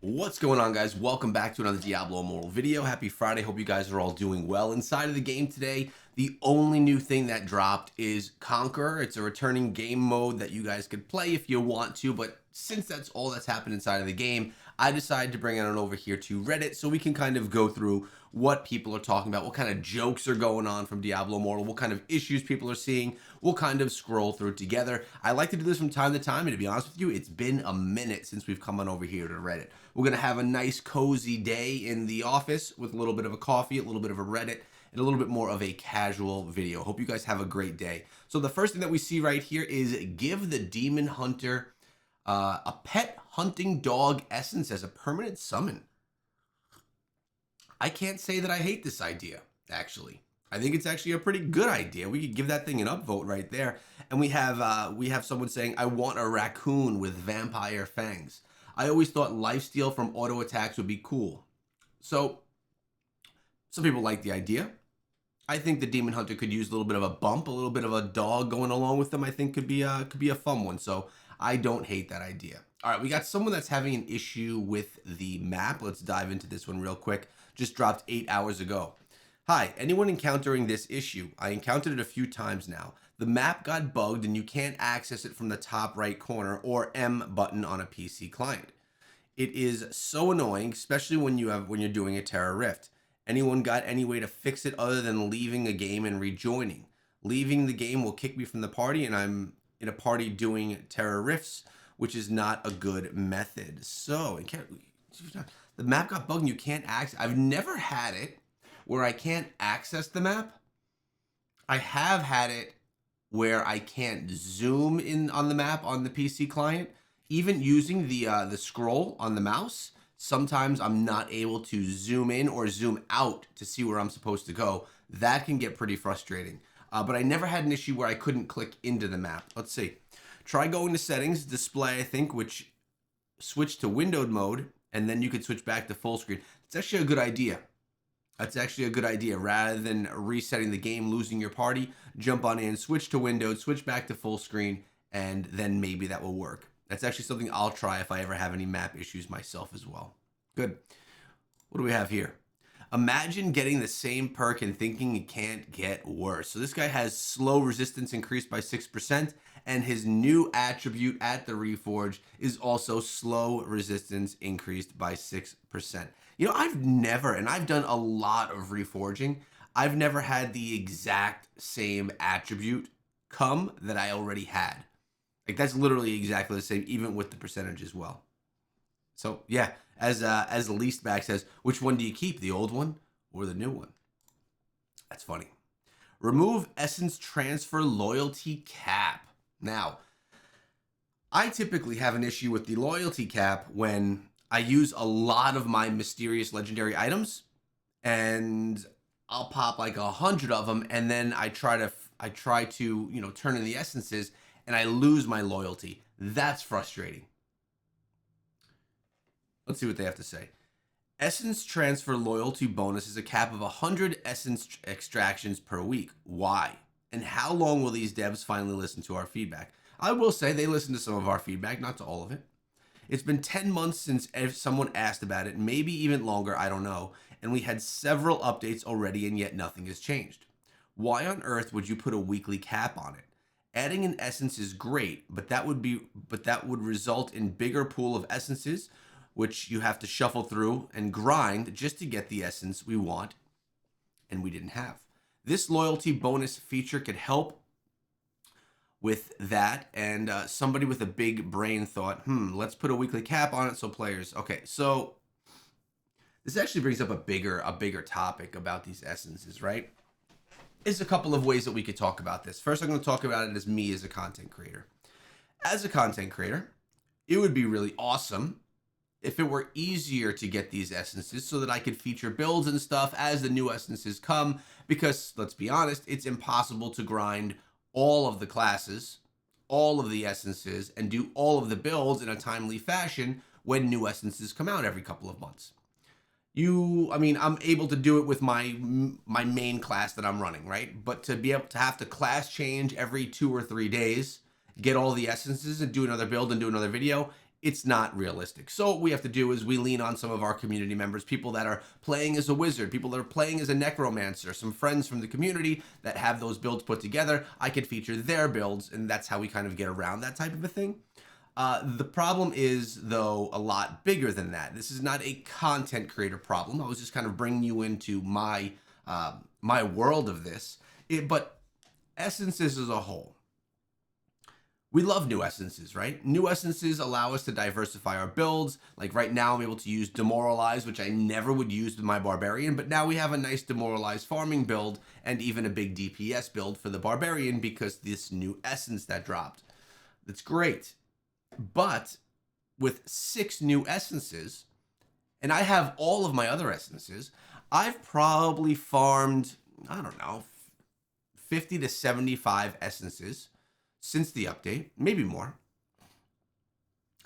What's going on, guys? Welcome back to another Diablo Immortal video. Happy Friday. Hope you guys are all doing well. Inside of the game today, the only new thing that dropped is Conqueror. It's a returning game mode that you guys could play if you want to, but since that's all that's happened inside of the game, I decided to bring it on over here to Reddit so we can kind of go through what people are talking about, what kind of jokes are going on from Diablo Immortal, what kind of issues people are seeing. We'll kind of scroll through it together. I like to do this from time to time, and to be honest with you, it's been a minute since we've come on over here to Reddit. We're going to have a nice cozy day in the office with a little bit of a coffee, a little bit of a Reddit, and a little bit more of a casual video. Hope you guys have a great day. So the first thing that we see right here is give the Demon Hunter a pet hunting dog essence as a permanent summon. I can't say that I hate this idea, actually. I think it's actually a pretty good idea. We could give that thing an upvote right there. And we have someone saying, I want a raccoon with vampire fangs. I always thought lifesteal from auto attacks would be cool. So some people like the idea. I think the Demon Hunter could use a little bit of a bump, a little bit of a dog going along with them. I think could be a fun one. So I don't hate that idea. All right, we got someone that's having an issue with the map. Let's dive into this one real quick. Just dropped 8 hours ago. Hi, anyone encountering this issue? I encountered it a few times now. The map got bugged and you can't access it from the top right corner or M button on a PC client. It is so annoying, especially when you're doing a Terra Rift. Anyone got any way to fix it other than leaving a game and rejoining? Leaving the game will kick me from the party, and I'm in a party doing Terra Rifts, which is not a good method. So the map got bugged and you can't access. I've never had it where I can't access the map. I have had it where I can't zoom in on the map on the PC client. Even using the scroll on the mouse, sometimes I'm not able to zoom in or zoom out to see where I'm supposed to go. That can get pretty frustrating. But I never had an issue where I couldn't click into the map. Let's see. Try going to settings, display, I think, which switch to windowed mode, and then you could switch back to full screen. It's actually a good idea. That's actually a good idea. Rather than resetting the game, losing your party, jump on in, switch to windowed, switch back to full screen, and then maybe that will work. That's actually something I'll try if I ever have any map issues myself as well. Good. What do we have here? Imagine getting the same perk and thinking it can't get worse. So this guy has slow resistance increased by 6%, and his new attribute at the reforge is also slow resistance increased by 6%. You know, I've done a lot of reforging. I've never had the exact same attribute come that I already had. Like, that's literally exactly the same, even with the percentage as well. So yeah, as the least back says, which one do you keep, the old one or the new one? That's funny. Remove essence transfer loyalty cap. Now, I typically have an issue with the loyalty cap when I use a lot of my mysterious legendary items, and I'll pop like 100 of them, and then I try to turn in the essences, and I lose my loyalty. That's frustrating. Let's see what they have to say. Essence transfer loyalty bonus is a cap of 100 essence extractions per week. Why? And how long will these devs finally listen to our feedback? I will say they listen to some of our feedback, not to all of it. It's been 10 months since someone asked about it, maybe even longer, I don't know. And we had several updates already, and yet nothing has changed. Why on earth would you put a weekly cap on it? Adding an essence is great, but that would result in bigger pool of essences, which you have to shuffle through and grind just to get the essence we want and we didn't have. This loyalty bonus feature could help with that, and somebody with a big brain thought, let's put a weekly cap on it so players. Okay, so this actually brings up a bigger topic about these essences, right? There's a couple of ways that we could talk about this. First, I'm going to talk about it as me as a content creator. As a content creator, it would be really awesome if it were easier to get these essences so that I could feature builds and stuff as the new essences come, because let's be honest, it's impossible to grind all of the classes, all of the essences, and do all of the builds in a timely fashion when new essences come out every couple of months. I'm able to do it with my main class that I'm running, right? But to be able to have to class change every 2 or 3 days, get all the essences and do another build and do another video, it's not realistic. So what we have to do is we lean on some of our community members, people that are playing as a wizard, people that are playing as a necromancer, some friends from the community that have those builds put together. I could feature their builds, and that's how we kind of get around that type of a thing. The problem is, though, a lot bigger than that. This is not a content creator problem. I was just kind of bringing you into my my world of this. But essences as a whole, we love new essences, right? New essences allow us to diversify our builds. Like right now, I'm able to use Demoralize, which I never would use with my Barbarian, but now we have a nice Demoralize farming build and even a big DPS build for the Barbarian because this new essence that dropped. That's great. But with 6 new essences, and I have all of my other essences, I've probably farmed, I don't know, 50 to 75 essences since the update, maybe more.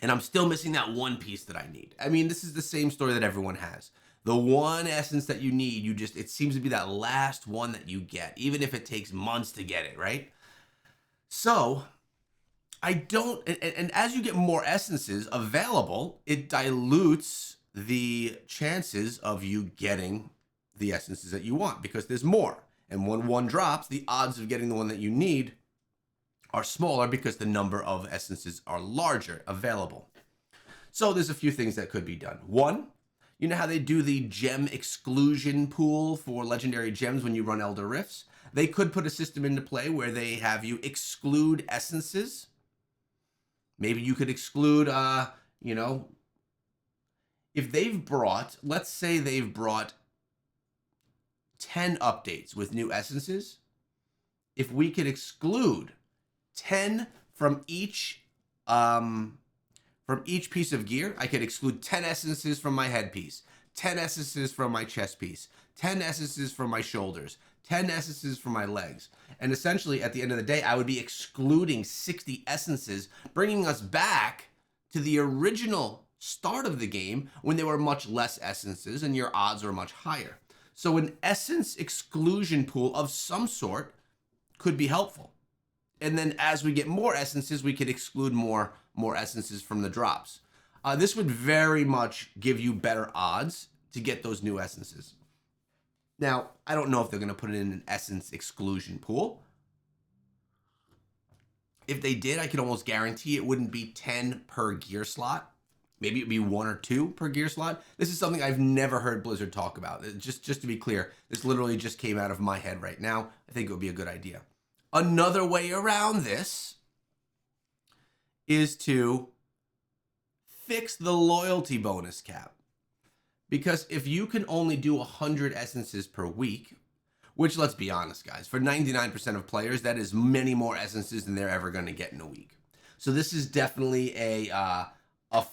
And I'm still missing that one piece that I need. I mean, this is the same story that everyone has. The one essence that you need, it seems to be that last one that you get, even if it takes months to get it, right? So I don't, and as you get more essences available, it dilutes the chances of you getting the essences that you want because there's more. And when one drops, the odds of getting the one that you need are smaller because the number of essences are larger available. So there's a few things that could be done. One, you know how they do the gem exclusion pool for legendary gems when you run Elder Rifts? They could put a system into play where they have you exclude essences. Maybe you could exclude, if they've brought, let's say they've brought 10 updates with new essences. If we could exclude 10 from each piece of gear, I could exclude 10 essences from my headpiece, 10 essences from my chest piece, 10 essences from my shoulders, 10 essences from my legs. And essentially, at the end of the day, I would be excluding 60 essences, bringing us back to the original start of the game when there were much less essences and your odds were much higher. So an essence exclusion pool of some sort could be helpful. And then as we get more essences, we could exclude more essences from the drops. This would very much give you better odds to get those new essences. Now, I don't know if they're going to put it in an essence exclusion pool. If they did, I could almost guarantee it wouldn't be 10 per gear slot. Maybe it'd be 1 or 2 per gear slot. This is something I've never heard Blizzard talk about. Just to be clear, this literally just came out of my head right now. I think it would be a good idea. Another way around this is to fix the loyalty bonus cap. Because if you can only do 100 essences per week, which let's be honest, guys, for 99% of players, that is many more essences than they're ever going to get in a week. So this is definitely a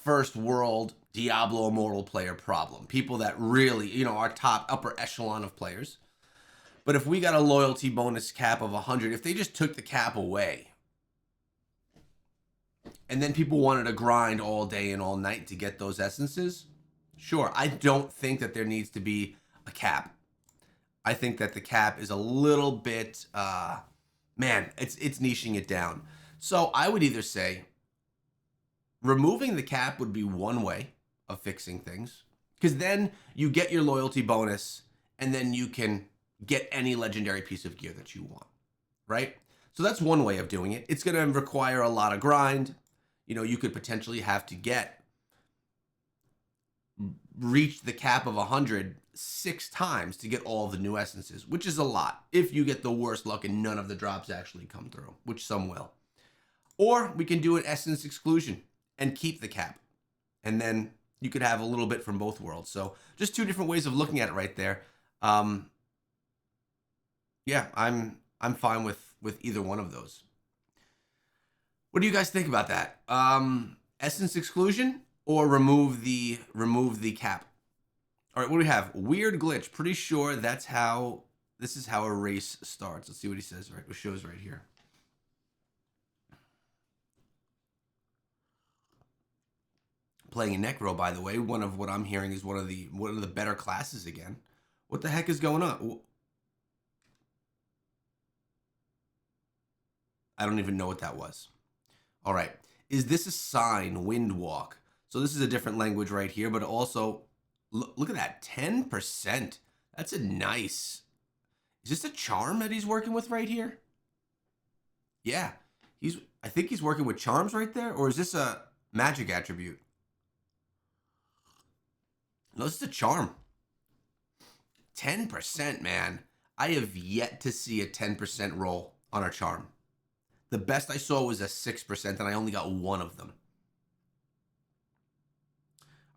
first world Diablo Immortal player problem. People that really, our top upper echelon of players. But if we got a loyalty bonus cap of 100, if they just took the cap away, and then people wanted to grind all day and all night to get those essences, sure, I don't think that there needs to be a cap. I think that the cap is a little bit, it's niching it down. So I would either say removing the cap would be one way of fixing things, because then you get your loyalty bonus and then you can get any legendary piece of gear that you want, right? So that's one way of doing it. It's going to require a lot of grind. You could potentially have to reach the cap of 100 6 times to get all the new essences, which is a lot if you get the worst luck and none of the drops actually come through, which some will. Or we can do an essence exclusion and keep the cap, and then you could have a little bit from both worlds. So just 2 different ways of looking at it right there. Yeah, I'm fine with either one of those. What do you guys think about that? Essence exclusion or remove the cap? All right, what do we have? Weird glitch. Pretty sure this is how a race starts. Let's see what he says, right? It shows right here. Playing a Necro, by the way, one of what I'm hearing is one of the better classes again. What the heck is going on? I don't even know what that was. All right. Is this a sign? Windwalk. So this is a different language right here, but also look at that, 10%. That's a nice. Is this a charm that he's working with right here? Yeah, I think he's working with charms right there, or is this a magic attribute? No, this is a charm. 10%, man. I have yet to see a 10% roll on a charm. The best I saw was a 6%, and I only got one of them.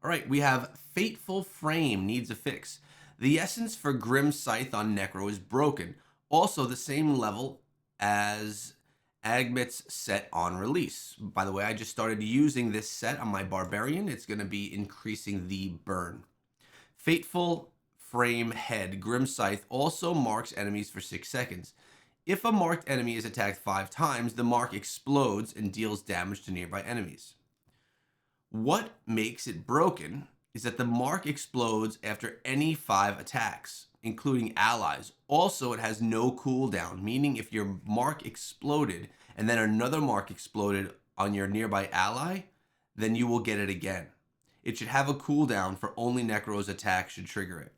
All right, we have Fateful Frame needs a fix. The essence for Grim Scythe on Necro is broken. Also the same level as Agmit's set on release. By the way, I just started using this set on my Barbarian. It's going to be increasing the burn. Fateful Frame Head Grim Scythe also marks enemies for 6 seconds. If a marked enemy is attacked 5 times, the mark explodes and deals damage to nearby enemies. What makes it broken is that the mark explodes after any 5 attacks, including allies. Also, it has no cooldown, meaning if your mark exploded and then another mark exploded on your nearby ally, then you will get it again. It should have a cooldown for only Necro's attack should trigger it.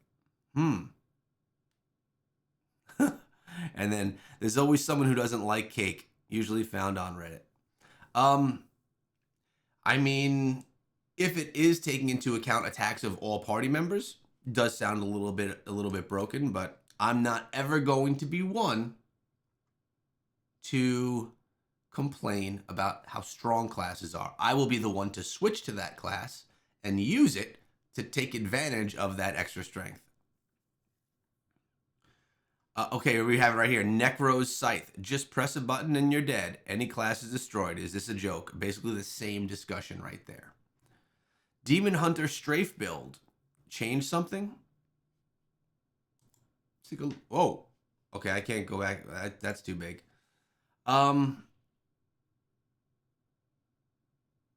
And then there's always someone who doesn't like cake, usually found on Reddit. I mean, if it is taking into account attacks of all party members, does sound a little bit broken, but I'm not ever going to be one to complain about how strong classes are. I will be the one to switch to that class and use it to take advantage of that extra strength. Okay, we have it right here. Necro's Scythe. Just press a button and you're dead. Any class is destroyed. Is this a joke? Basically the same discussion right there. Demon Hunter Strafe build. Change something? Oh, okay, I can't go back. That's too big. I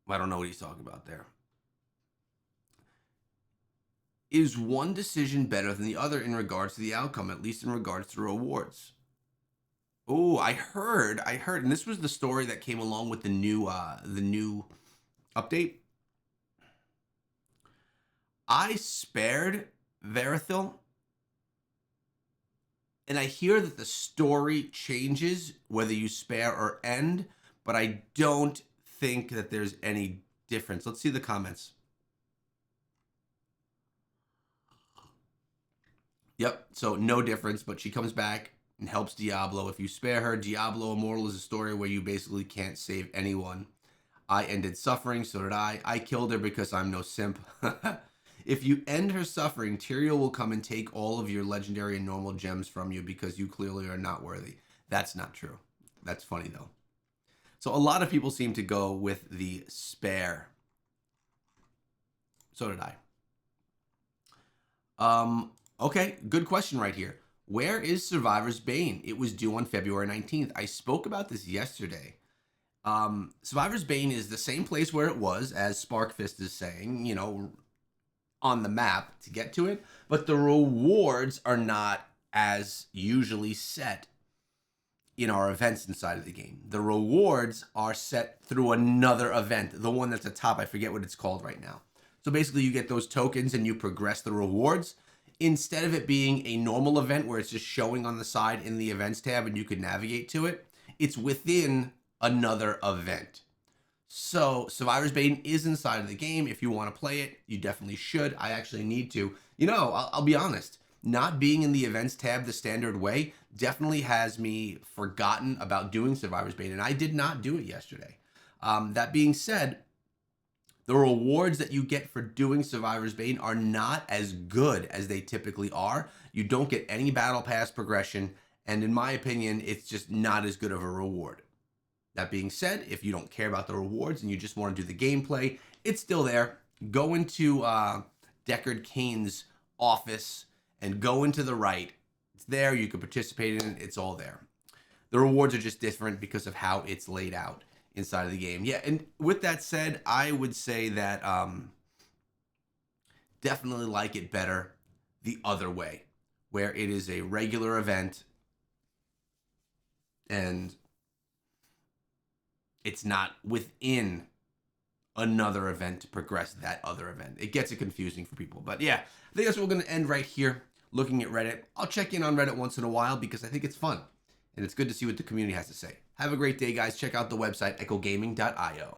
don't know what he's talking about there. Is one decision better than the other in regards to the outcome, at least in regards to rewards? Oh, I heard, and this was the story that came along with the new update. I spared Verithil, and I hear that the story changes whether you spare or end, but I don't think that there's any difference. Let's see the comments. Yep, so no difference, but she comes back and helps Diablo. If you spare her, Diablo Immortal is a story where you basically can't save anyone. I ended suffering, so did I. I killed her because I'm no simp. If you end her suffering, Tyrael will come and take all of your legendary and normal gems from you because you clearly are not worthy. That's not true. That's funny, though. So a lot of people seem to go with the spare. So did I. Okay, good question right here. Where is Survivor's Bane? It was due on February 19th. I spoke about this yesterday. Survivor's Bane is the same place where it was, as Sparkfist is saying, you know, on the map to get to it, but the rewards are not as usually set in our events inside of the game. The rewards are set through another event, the one that's at the top. I forget what it's called right now. So basically you get those tokens and you progress the rewards. Instead of it being a normal event where it's just showing on the side in the events tab and you can navigate to it, it's within another event. So Survivor's Bane is inside of the game. If you want to play it, you definitely should. I actually need to. You know, I'll be honest, not being in the events tab the standard way definitely has me forgotten about doing Survivor's Bane, and I did not do it yesterday. That being said, the rewards that you get for doing Survivor's Bane are not as good as they typically are. You don't get any battle pass progression, and in my opinion, it's just not as good of a reward. That being said, if you don't care about the rewards and you just want to do the gameplay, it's still there. Go into Deckard Cain's office and go into the right. It's there. You can participate in it. It's all there. The rewards are just different because of how it's laid out inside of the game. Yeah, and with that said, I would say that definitely like it better the other way, where it is a regular event and it's not within another event to progress that other event. It gets it confusing for people. But yeah, I think that's what we're going to end right here, looking at Reddit. I'll check in on Reddit once in a while because I think it's fun. And it's good to see what the community has to say. Have a great day, guys. Check out the website, echogaming.io.